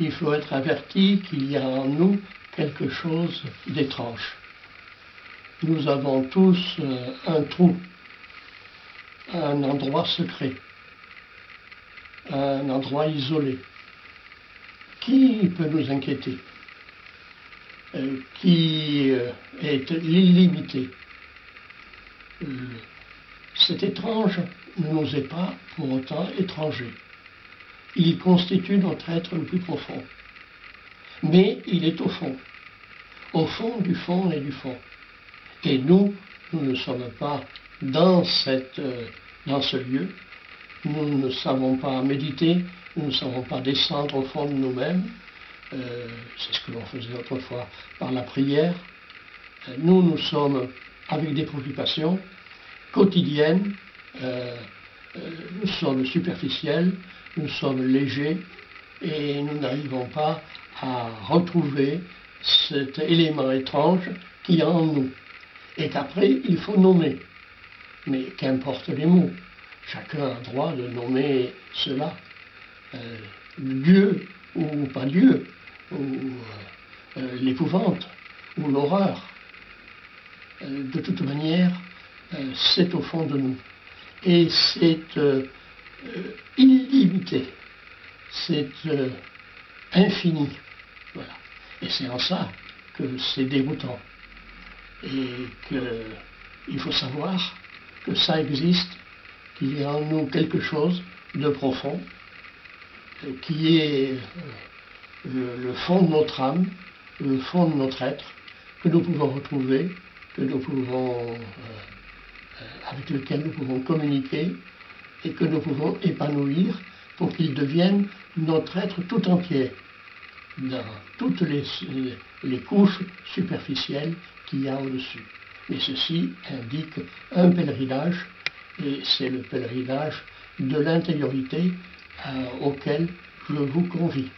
il faut être averti qu'il y a en nous quelque chose d'étrange. Nous avons tous un trou, un endroit secret, un endroit isolé, qui peut nous inquiéter, qui est illimité. Cet étrange ne nous est pas pour autant étranger. Il constitue notre être le plus profond. Mais il est au fond du fond et du fond. Et nous ne sommes pas dans ce lieu. Nous ne savons pas méditer, nous ne savons pas descendre au fond de nous-mêmes. C'est ce que l'on faisait autrefois par la prière. Nous sommes avec des préoccupations quotidiennes, nous sommes superficiels, nous sommes légers et nous n'arrivons pas à retrouver cet élément étrange qui est en nous et qu'après il faut nommer. Mais qu'importe les mots, chacun a droit de nommer cela. Dieu ou pas Dieu, ou l'épouvante, ou l'horreur. De toute manière, c'est au fond de nous. Et c'est illimité, c'est infini. Voilà. Et c'est en ça que c'est déroutant. Et qu'il faut savoir que ça existe, qu'il y a en nous quelque chose de profond, qui est le fond de notre âme, le fond de notre être, que nous pouvons retrouver, avec lequel nous pouvons communiquer et que nous pouvons épanouir pour qu'il devienne notre être tout entier, dans toutes les couches superficielles qu'il y a au-dessus. Et ceci indique un pèlerinage, et c'est le pèlerinage de l'intériorité auquel je vous convie.